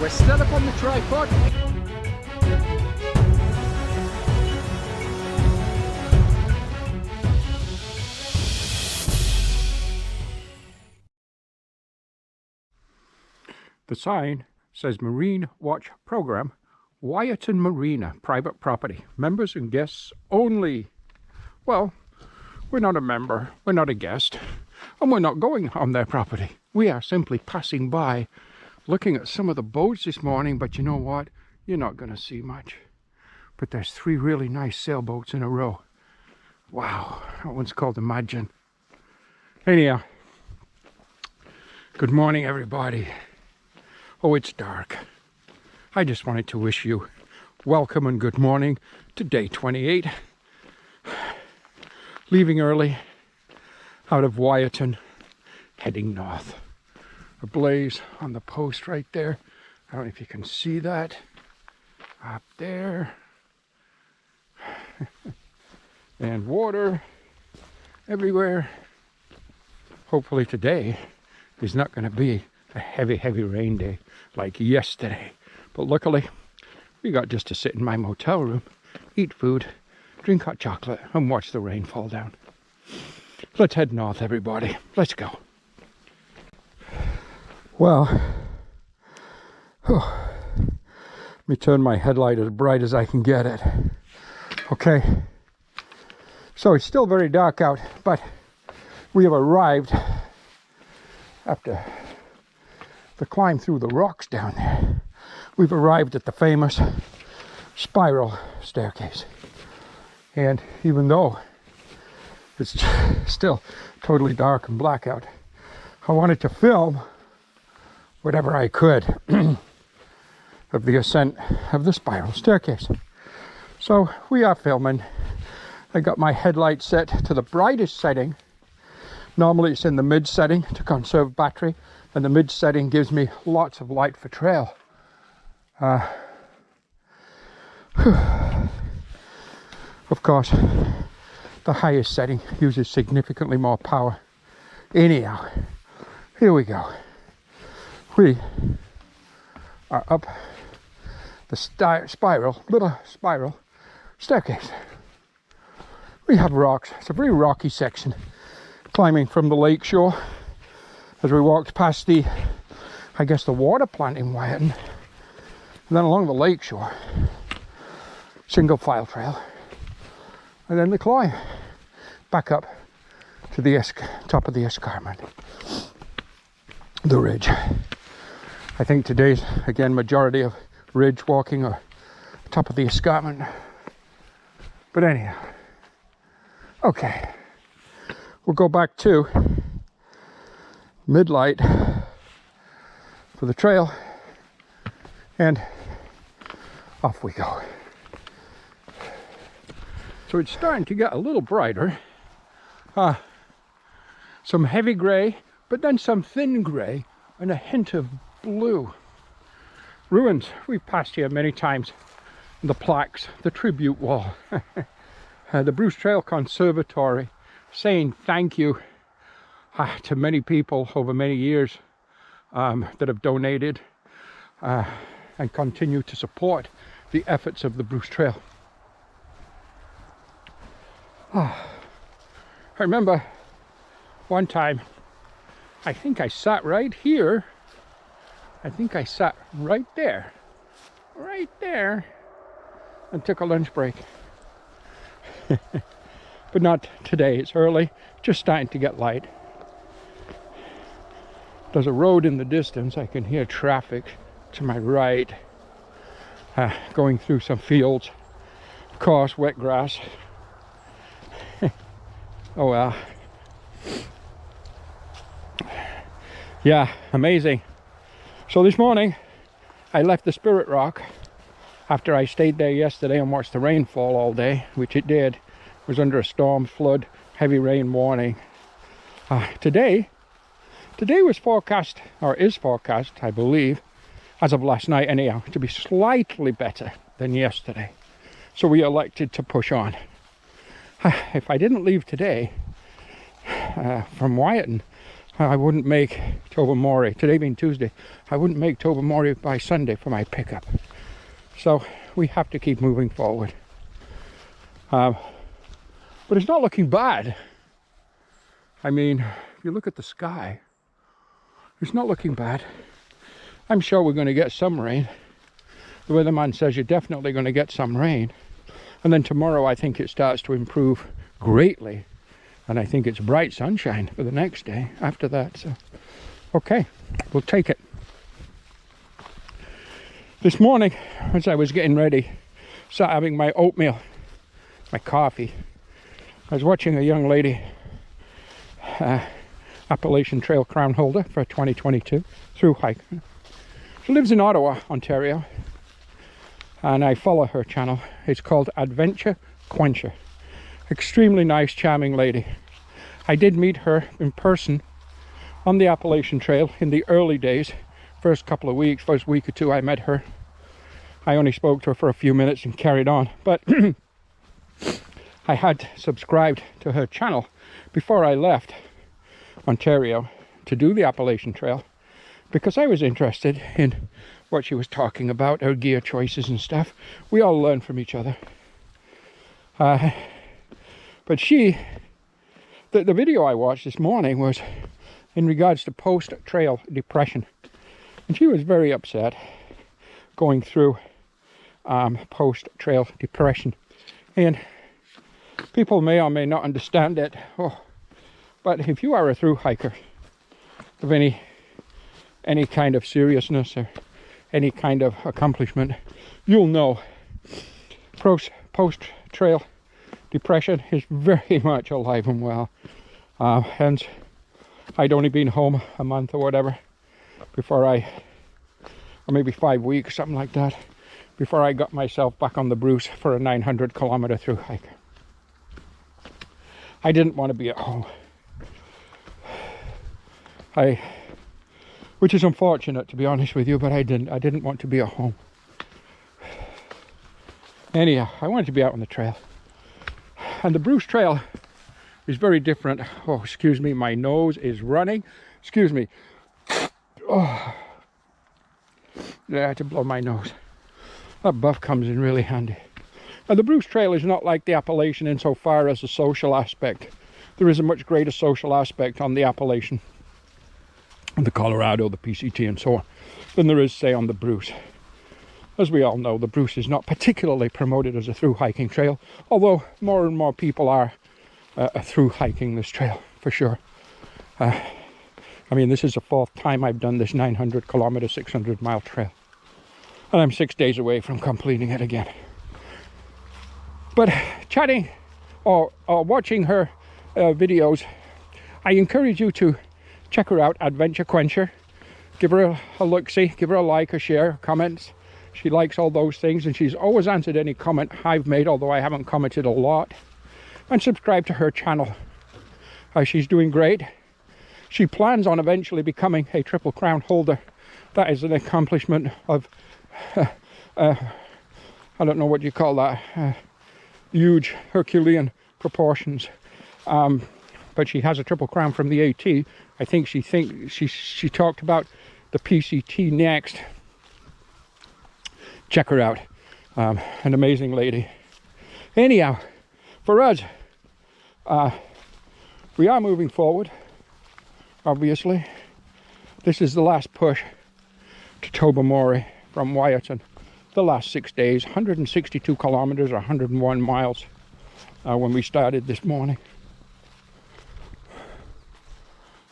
We're still up on the tripod. The sign says Marine Watch Program, Wyerton Marina, private property, members and guests only. Well, we're not a member, we're not a guest, and we're not going on their property. We are simply passing by, looking at some of the boats this morning, but you know what? You're not going to see much. But there's 3 really nice sailboats in a row. Wow, that one's called Imagine. Anyhow, good morning everybody. Oh, it's dark. I just wanted to wish you welcome and good morning to day 28. Leaving early out of Wyerton, heading north. A blaze on the post right there. I don't know if you can see that. Up there. And water everywhere. Hopefully today is not going to be a heavy rain day like yesterday. But luckily, we got just to sit in my motel room, eat food, drink hot chocolate, and watch the rain fall down. Let's head north, everybody. Let's go. Well, let me turn my headlight as bright as I can get it. Okay, so it's still very dark out, but we have arrived after the climb through the rocks down there. We've arrived at the famous spiral staircase. And even though it's still totally dark and black out, I wanted to film whatever I could of the ascent of the spiral staircase. So we are filming. I got my headlight set to the brightest setting. Normally it's in the mid setting to conserve battery, and the mid setting gives me lots of light for trail. Of course, the highest setting uses significantly more power. Anyhow, here we go. We are up the little spiral staircase. We have rocks. It's a very rocky section, climbing from the lake shore as we walked past the, I guess, the water plant in Wyerton, and then along the lake shore, single file trail, and then the climb back up to the top of the escarpment, the ridge. I think today's, again, majority of ridge walking or top of the escarpment. But anyhow, okay, we'll go back to mid-light for the trail, and off we go. So it's starting to get a little brighter. Some heavy gray, but then some thin gray and a hint of blue. Ruins, we've passed here many times. The plaques, the tribute wall, the Bruce Trail Conservatory, saying thank you to many people over many years that have donated and continue to support the efforts of the Bruce Trail. I remember one time, I think I sat right here. I think I sat right there, and took a lunch break. But not today, it's early, just starting to get light. There's a road in the distance, I can hear traffic to my right, going through some fields, coarse, wet grass. Oh well. Yeah, amazing. So this morning, I left the Spirit Rock after I stayed there yesterday and watched the rain fall all day, which it did. It was under a storm, flood, heavy rain warning. Today was forecast, or is forecast, I believe, as of last night anyhow, to be slightly better than yesterday. So we elected to push on. If I didn't leave today from Wyerton, I wouldn't make Tobermory, today being Tuesday, I wouldn't make Tobermory by Sunday for my pickup. So we have to keep moving forward. But it's not looking bad. I mean, if you look at the sky, it's not looking bad. I'm sure we're going to get some rain. The weatherman says you're definitely going to get some rain. And then tomorrow I think it starts to improve greatly. And I think it's bright sunshine for the next day after that. So, okay, we'll take it. This morning, as I was getting ready, sat having my oatmeal, my coffee, I was watching a young lady, Appalachian Trail crown holder for 2022, through hike. She lives in Ottawa, Ontario, and I follow her channel. It's called Adventure Quencher. Extremely nice, charming lady. I did meet her in person on the Appalachian Trail in the early days. First couple of weeks, first week or two I met her. I only spoke to her for a few minutes and carried on. But I had subscribed to her channel before I left Ontario to do the Appalachian Trail because I was interested in what she was talking about, her gear choices and stuff. We all learn from each other. But the video I watched this morning was in regards to post-trail depression. And she was very upset going through post-trail depression. And people may or may not understand it. But if you are a through hiker of any kind of seriousness or any kind of accomplishment, you'll know post-trail depression is very much alive and well. Hence, I'd only been home a month or whatever before or maybe 5 weeks, something like that, before I got myself back on the Bruce for a 900-kilometer through hike. I didn't want to be at home. Which is unfortunate, to be honest with you, but I didn't want to be at home. Anyhow, I wanted to be out on the trail. And the Bruce Trail is very different. Oh, excuse me, my nose is running. Excuse me. Oh, yeah, I had to blow my nose. That buff comes in really handy. And the Bruce Trail is not like the Appalachian insofar as the social aspect. There is a much greater social aspect on the Appalachian, the Colorado, the PCT and so on, than there is, say, on the Bruce. As we all know, the Bruce is not particularly promoted as a through hiking trail, although more and more people are through hiking this trail, for sure. I mean, this is the 4th time I've done this 900-kilometer, 600-mile trail. And I'm 6 days away from completing it again. But chatting or watching her videos, I encourage you to check her out, Adventure Quencher. Give her a look-see, give her a like, a share, comments. She likes all those things, and she's always answered any comment I've made, although I haven't commented a lot. And subscribe to her channel. She's doing great. She plans on eventually becoming a Triple Crown holder. That is an accomplishment of, I don't know what you call that, huge Herculean proportions. But she has a Triple Crown from the AT. I think she talked about the PCT next. Check her out. An amazing lady. Anyhow, for us, we are moving forward, obviously. This is the last push to Tobermory from Wyerton. The last 6 days, 162 kilometers or 101 miles when we started this morning.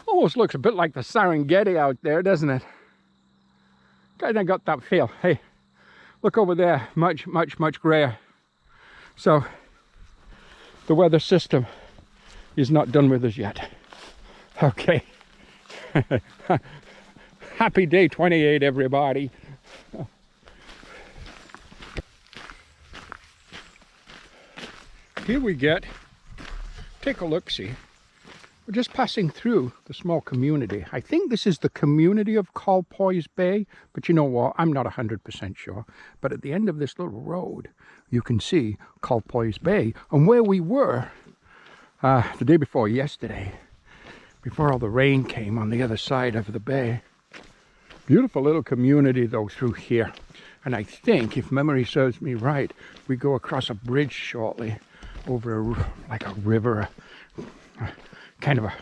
Almost looks a bit like the Serengeti out there, doesn't it? Kind of got that feel. Hey, look over there, much grayer. So the weather system is not done with us yet. Okay. Happy day 28, everybody. Here we get, take a look-see. We're just passing through the small community. I think this is the community of Colpoys Bay, but you know what? I'm not 100% sure. But at the end of this little road, you can see Colpoys Bay. And where we were the day before yesterday, before all the rain came on the other side of the bay. Beautiful little community though through here. And I think, if memory serves me right, we go across a bridge shortly over like a river, kind of a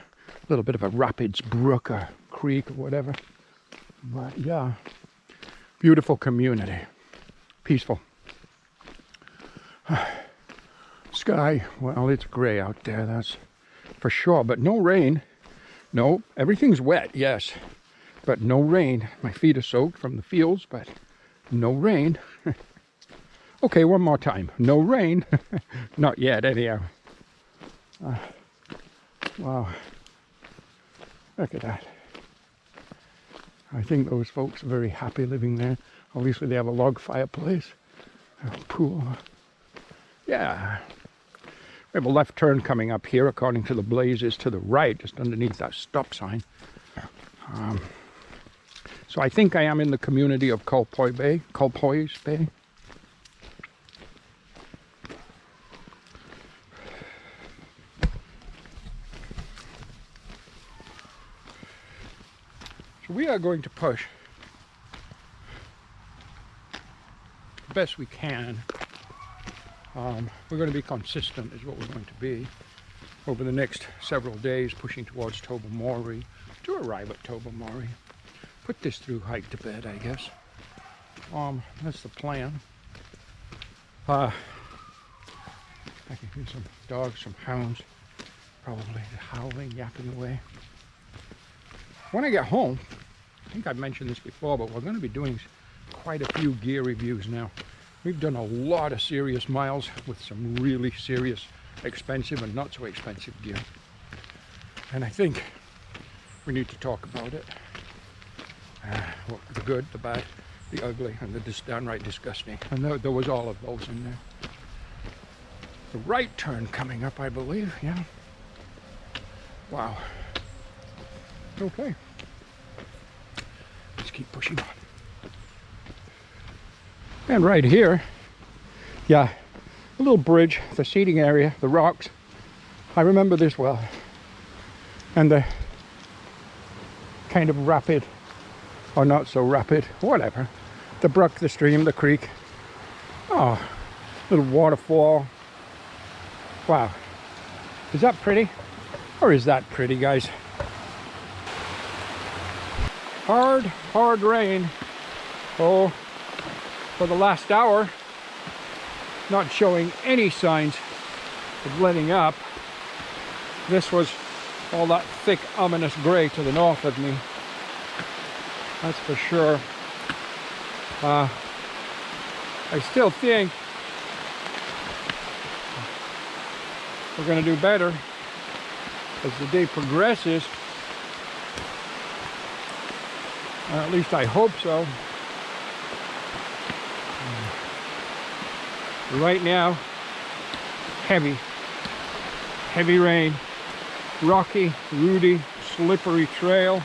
little bit of a rapids brook, a creek or whatever. But yeah, beautiful community, peaceful. Sky, well, it's gray out there, that's for sure, but no rain. No, everything's wet, yes, but no rain. My feet are soaked from the fields, but no rain. Okay, one more time. No rain. Not yet, anyhow. Wow. Look at that. I think those folks are very happy living there. Obviously, they have a log fireplace, a pool. Yeah. We have a left turn coming up here, according to the blazes to the right, just underneath that stop sign. So I think I am in the community of Culpoise Bay. So we are going to push the best we can. We're going to be consistent is what we're going to be over the next several days, pushing towards Tobermory to arrive at Tobermory. Put this through hike to bed, I guess. That's the plan. I can hear some dogs, some hounds, probably howling, yapping away. When I get home, I think I've mentioned this before, but we're going to be doing quite a few gear reviews now. We've done a lot of serious miles with some really serious, expensive and not so expensive gear. And I think we need to talk about it. The good, the bad, the ugly, and the downright disgusting. And there was all of those in there. The right turn coming up, I believe, yeah. Wow. Okay. Let's keep pushing on. And right here, yeah, a little bridge, the seating area, the rocks. I remember this well. And the kind of rapid, or not so rapid, whatever. The brook, the stream, the creek. Oh, little waterfall. Wow. Is that pretty? Or is that pretty, guys? Hard rain. Oh, for the last hour. Not showing any signs of letting up. This was all that thick, ominous gray to the north of me. That's for sure. I still think we're going to do better as the day progresses. At least I hope so. Right now, heavy rain, rocky, rooty, slippery trail.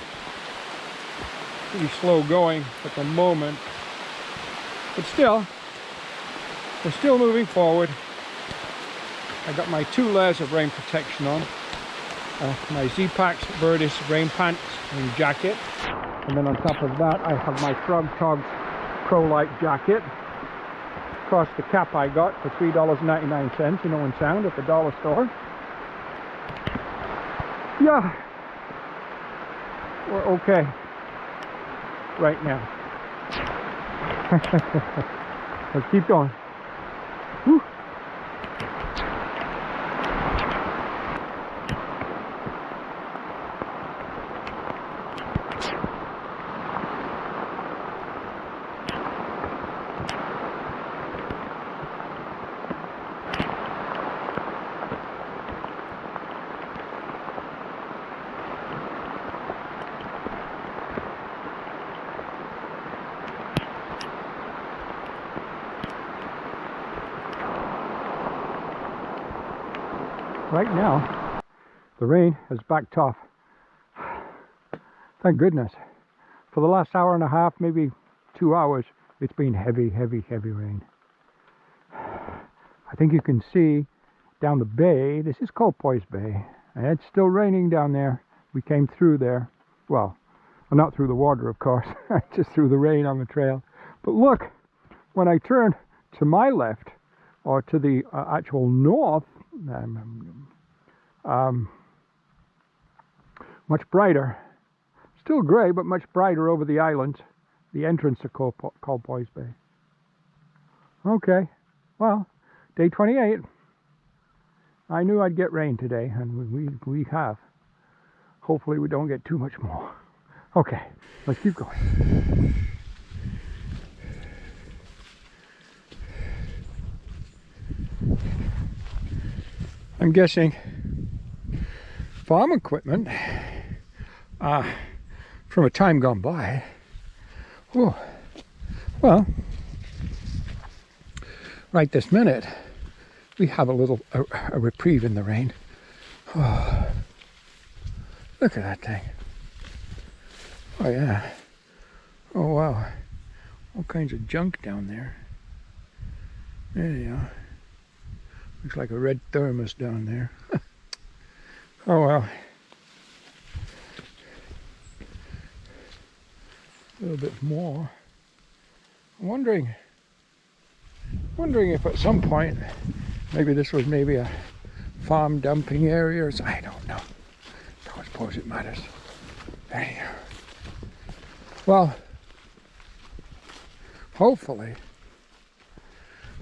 Pretty slow going at the moment, but still, we're still moving forward. I got my 2 layers of rain protection on, my Z-Pax Verdis rain pants and jacket, and then on top of that I have my Frog Togs Pro Light jacket. Of course, the cap I got for $3.99, you know, in Sound at the dollar store. Yeah, we're okay right now. Let's keep going. Whew. Right now, the rain has backed off. Thank goodness. For the last hour and a half, maybe 2 hours, it's been heavy rain. I think you can see down the bay, this is Culpoise Bay, and it's still raining down there. We came through there. Well, not through the water, of course, just through the rain on the trail. But look, when I turn to my left, or to the actual north, much brighter. Still grey, but much brighter over the island. The entrance to Colpoys Bay. Okay, well, day 28. I knew I'd get rain today, and we have. Hopefully we don't get too much more. Okay, let's keep going. I'm guessing farm equipment from a time gone by. Oh, well, right this minute we have a reprieve in the rain. Oh, look at that thing. Oh yeah. Oh wow. All kinds of junk down there. There you are. Looks like a red thermos down there. Oh well. A little bit more. I'm wondering if at some point maybe this was maybe a farm dumping area or something. I don't know. Don't suppose it matters. Anyhow. Well, hopefully.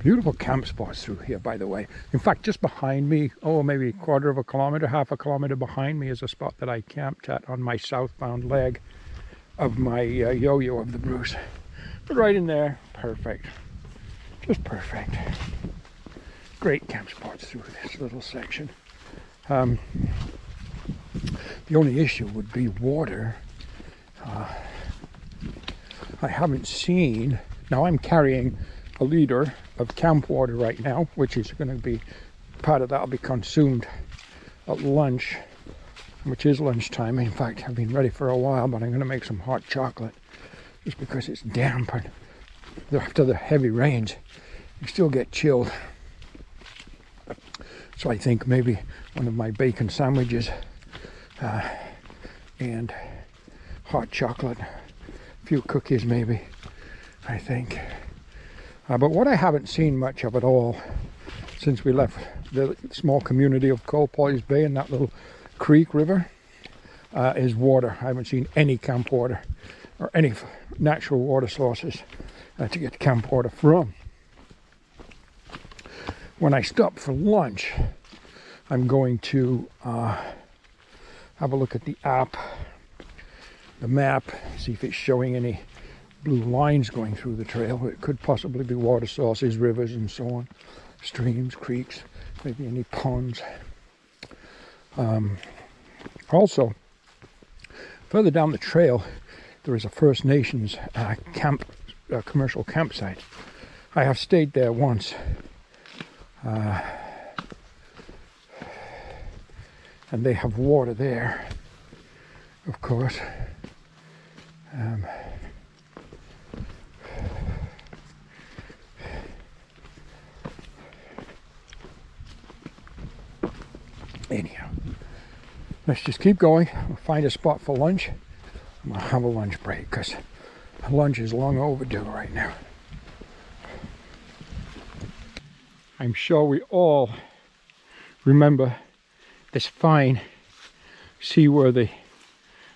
Beautiful camp spots through here, by the way. In fact, just behind me, oh, maybe a quarter of a kilometer, half a kilometer behind me is a spot that I camped at on my southbound leg of my yo-yo of the Bruce. But right in there, perfect. Just perfect. Great camp spots through this little section. The only issue would be water. I haven't seen, now I'm carrying a liter of camp water right now, which is going to be, part of that will be consumed at lunch, which is lunchtime. In fact, I've been ready for a while, but I'm going to make some hot chocolate just because it's damp and after the heavy rains you still get chilled. So I think maybe one of my bacon sandwiches and hot chocolate, a few cookies maybe, I think. But what I haven't seen much of at all since we left the small community of Colpoys Bay and that little creek river is water. I haven't seen any camp water or any natural water sources to get camp water from. When I stop for lunch, I'm going to have a look at the app, the map, see if it's showing any blue lines going through the trail. It could possibly be water sources, rivers and so on, streams, creeks, maybe any ponds. Also, further down the trail, there is a First Nations commercial campsite. I have stayed there once. And they have water there, of course. Anyhow, let's just keep going. We'll find a spot for lunch. I'm gonna have a lunch break because lunch is long overdue right now. I'm sure we all remember this fine seaworthy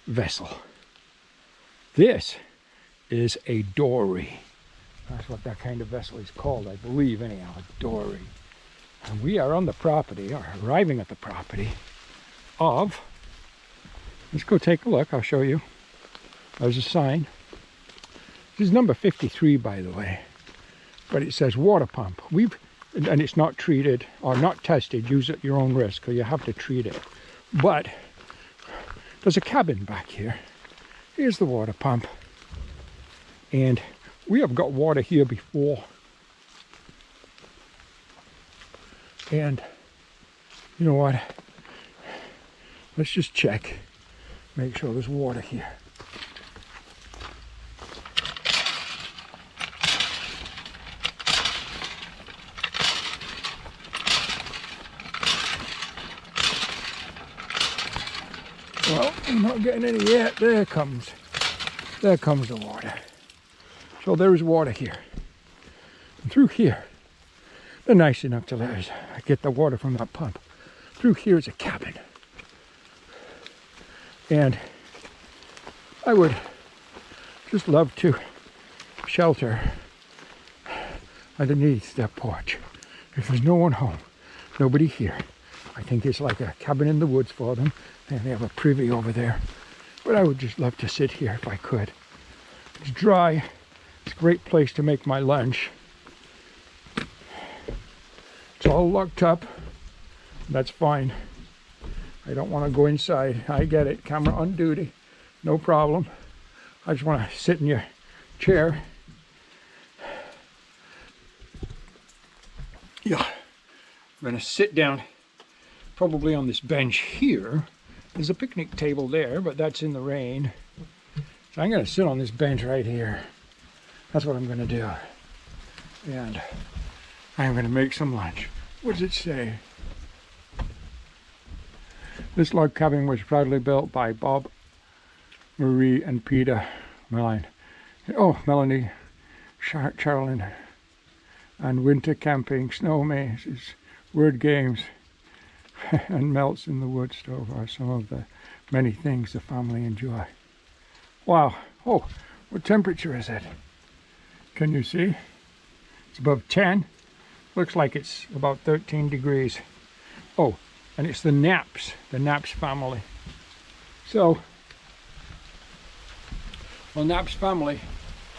vessel. This is a dory. That's what that kind of vessel is called, I believe, anyhow, a dory. And we are on the property, or arriving at the property of, let's go take a look, I'll show you. There's a sign. This is number 53, by the way, but it says water pump. And it's not treated or not tested, use at your own risk, or you have to treat it. But there's a cabin back here. Here's the water pump. And we have got water here before. And you know what? Let's just check, make sure there's water here. Well, I'm not getting any yet. There comes the water. So there is water here. And through here, they're nice enough to let us get the water from that pump. Through here is a cabin. And I would just love to shelter underneath that porch. If there's no one home, nobody here, I think it's like a cabin in the woods for them. And they have a privy over there. But I would just love to sit here if I could. It's dry. It's a great place to make my lunch. It's all locked up. That's fine. I don't want to go inside. I get it. Camera on duty. No problem. I just want to sit in your chair. Yeah. I'm going to sit down probably on this bench here. There's a picnic table there, but that's in the rain. So I'm going to sit on this bench right here. That's what I'm going to do. And I'm going to make some lunch. What does it say? This log cabin was proudly built by Bob, Marie, and Peter Melanie. Oh, Melanie, Charlene, and winter camping, snow mazes, word games, and melts in the wood stove are some of the many things the family enjoy. Wow. Oh, what temperature is it? Can you see? It's above 10. Looks like it's about 13 degrees. Oh, and it's the Naps family. So, well, Naps family,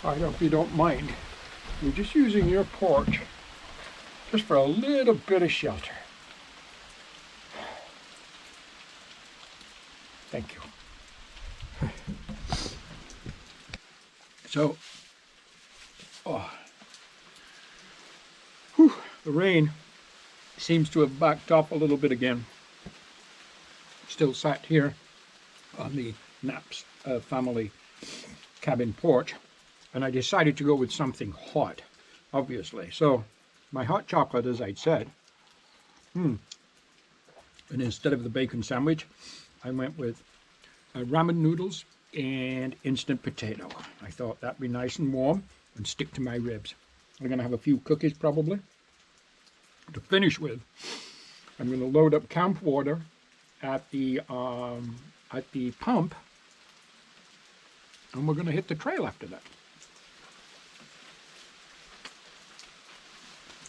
I hope you don't mind. We're just using your porch just for a little bit of shelter. Thank you. So, the rain seems to have backed off a little bit again. Still sat here on the Naps family cabin porch, and I decided to go with something hot, obviously. So my hot chocolate, as I'd said, and instead of the bacon sandwich, I went with ramen noodles and instant potato. I thought that'd be nice and warm and stick to my ribs. I'm gonna have a few cookies probably. To finish with, I'm going to load up camp water at the pump, and we're going to hit the trail after that.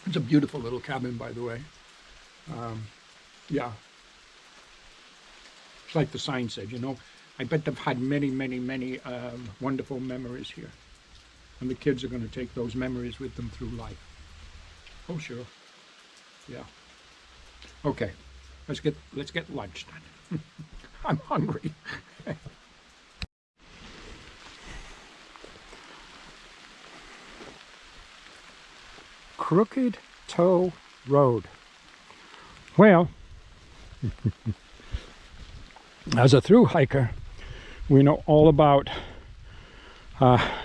It's a beautiful little cabin, by the way. Yeah. It's like the sign said, you know. I bet they've had many, many, many wonderful memories here. And the kids are going to take those memories with them through life. Oh, sure. Yeah. Okay. Let's get lunch done. I'm hungry. Crooked Toe Road. Well, as a through hiker, we know all about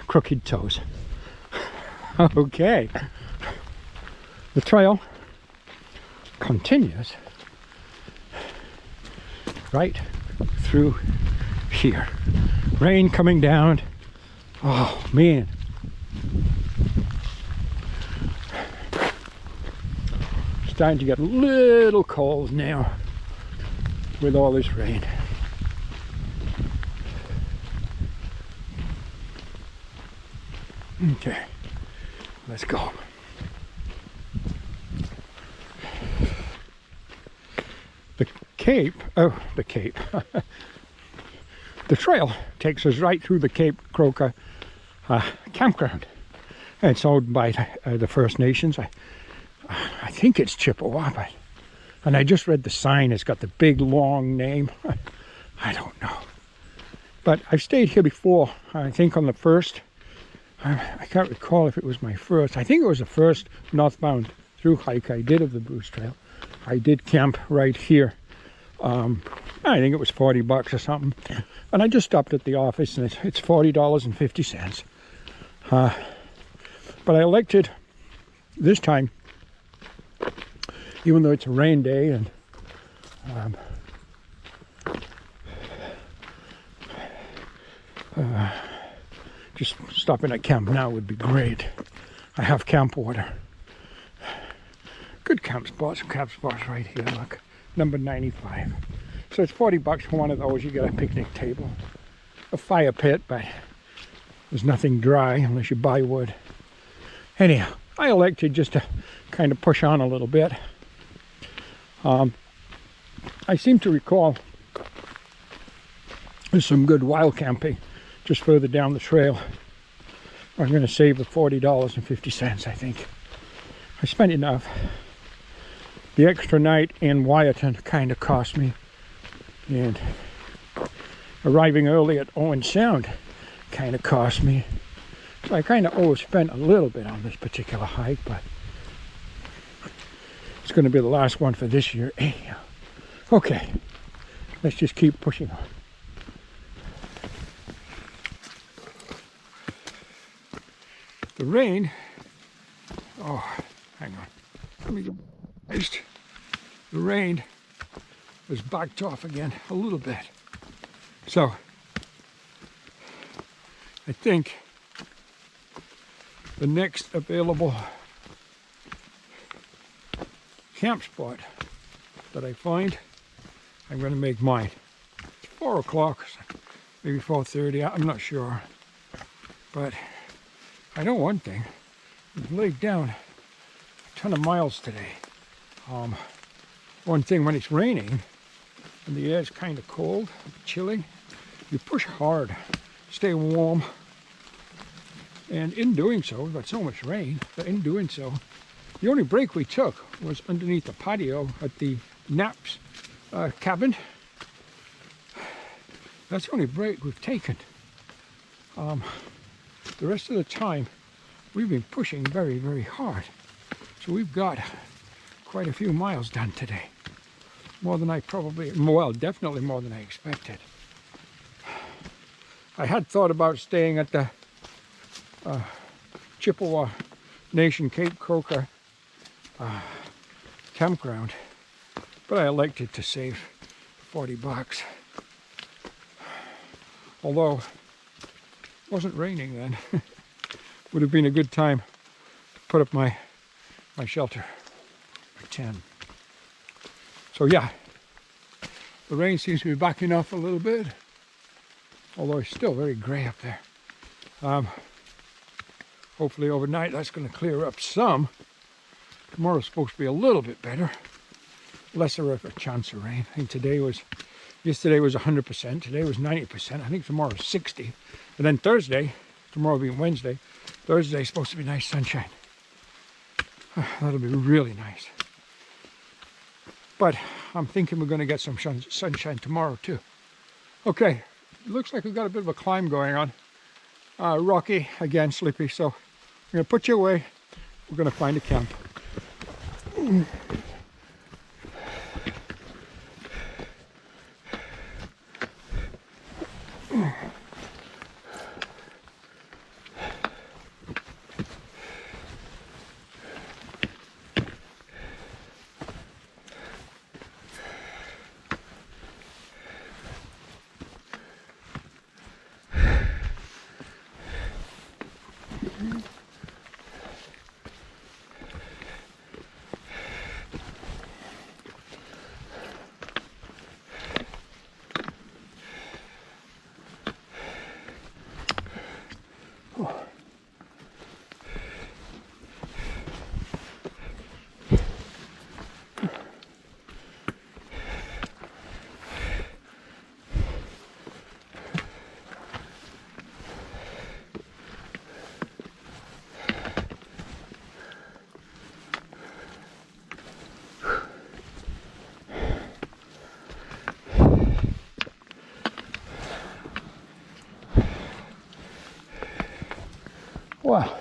crooked toes. Okay. The trail continues right through here. Rain coming down. Oh man. Starting to get a little cold now with all this rain. Okay, let's go. The trail takes us right through the Cape Croker campground. It's owned by the First Nations. I think it's Chippewa, and I just read the sign. It's got the big long name. I don't know, but I've stayed here before. I think on the first. I can't recall if it was my first. I think it was the first northbound through hike I did of the Bruce Trail. I did camp right here. I think it was $40 or something, and I just stopped at the office, and it's $40.50. But I elected this time, even though it's a rain day, and Just stopping at camp now would be great. I have camp water. Good camp spots right here, look. Number 95. So it's 40 bucks for one of those. You get a picnic table, a fire pit, but there's nothing dry unless you buy wood. Anyhow, I elected just to kind of push on a little bit. I seem to recall there's some good wild camping just further down the trail. I'm going to save the $40.50, I think. I spent enough. The extra night in Wyerton kind of cost me, and arriving early at Owen Sound kind of cost me. So I kind of overspent a little bit on this particular hike, but it's going to be the last one for this year anyhow. Okay, let's just keep pushing on. The rain, oh, hang on, let me go. The rain has backed off again a little bit. So I think the next available camp spot that I find, I'm going to make mine. It's 4 o'clock, maybe 4:30, I'm not sure. But I know one thing, we've laid down a ton of miles today. One thing, when it's raining and the air is kind of cold, chilly, you push hard, stay warm. And in doing so, we've got so much rain, but in doing so, the only break we took was underneath the patio at the Knapp's cabin. That's the only break we've taken. The rest of the time, we've been pushing very, very hard. So we've got quite a few miles done today. More than I probably, well, definitely more than I expected. I had thought about staying at the Chippewa Nation Cape Croker campground, but I elected to save 40 bucks. Although it wasn't raining then. Would have been a good time to put up my shelter, my tent. So yeah, the rain seems to be backing off a little bit, although it's still very gray up there. Hopefully overnight that's going to clear up some. Tomorrow's supposed to be a little bit better, lesser of a chance of rain. I think yesterday was 100%, today was 90%, I think tomorrow's 60. And then Thursday, tomorrow being Wednesday, Thursday's supposed to be nice sunshine. That'll be really nice. But I'm thinking we're going to get some sunshine tomorrow too. Okay, looks like we've got a bit of a climb going on. Rocky, again, slippy, so I'm going to put you away. We're going to find a camp. Wow,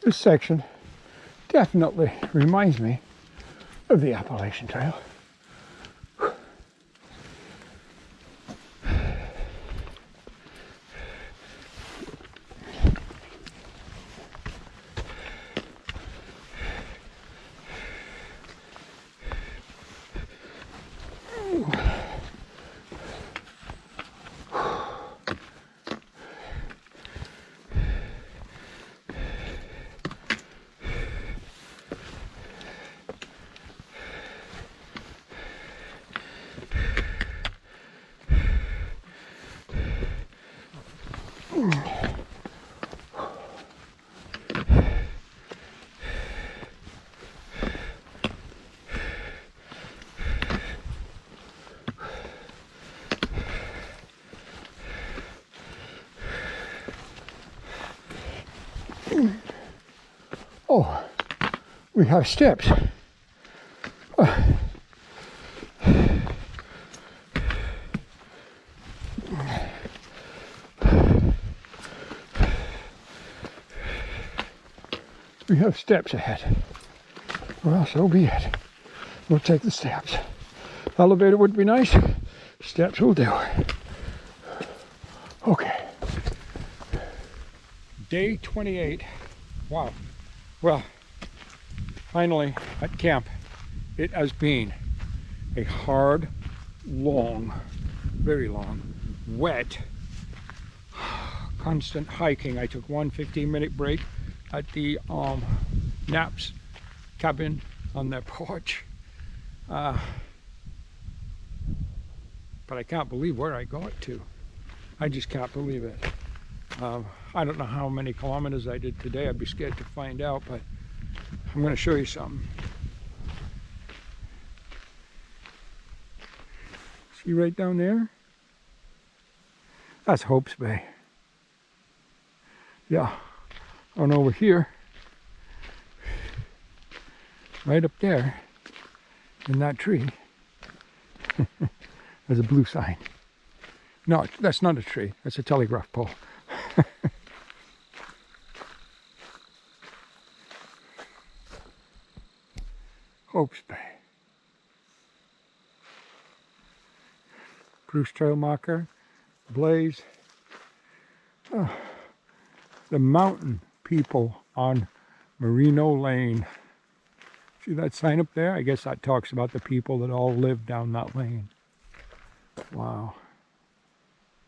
this section definitely reminds me of the Appalachian Trail. Oh, we have steps. We have steps ahead. Well, so be it. We'll take the steps. Elevator would be nice. Steps will do. Okay. Day 28. Wow. Well, finally at camp. It has been a hard, long, very long, wet, constant hiking. I took one 15-minute break at the Knapp's cabin on their porch. But I can't believe where I got to. I just can't believe it. I don't know how many kilometers I did today. I'd be scared to find out, but I'm going to show you something. See right down there? That's Hope's Bay. Yeah. On over here, right up there, in that tree, there's a blue sign. No, that's not a tree. That's a telegraph pole. Hope's Bay. Bruce Trail marker, Blaze. Oh, the mountain people on Merino Lane. See that sign up there? I guess that talks about the people that all live down that lane. Wow.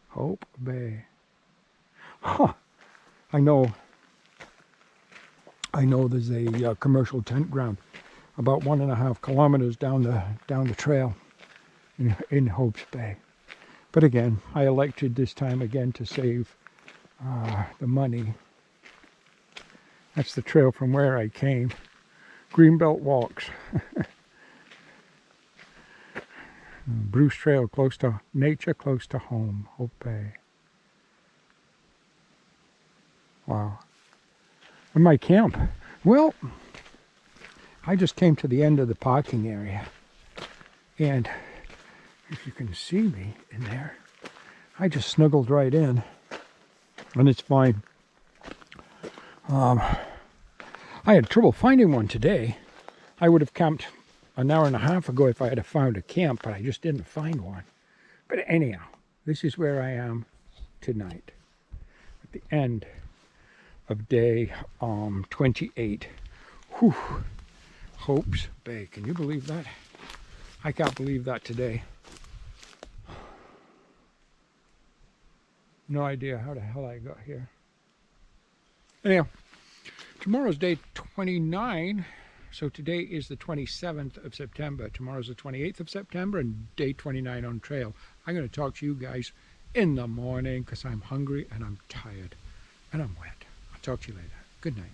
Hope Bay. Huh. I know there's a commercial tent ground about 1.5 kilometers down the trail in Hope's Bay. But again, I elected this time again to save the money. That's the trail from where I came. Greenbelt walks. Bruce Trail, close to nature, close to home. Hope Bay. Wow. And my camp. Well, I just came to the end of the parking area. And if you can see me in there, I just snuggled right in. And it's fine. I had trouble finding one today. I would have camped an hour and a half ago if I had found a camp, but I just didn't find one. But anyhow, this is where I am tonight, at the end of day 28. Whew. Hope's Bay. Can you believe that? I can't believe that today. No idea how the hell I got here. Anyhow, tomorrow's day 29. So today is the 27th of September. Tomorrow's the 28th of September and day 29 on trail. I'm going to talk to you guys in the morning because I'm hungry and I'm tired and I'm wet. I'll talk to you later. Good night.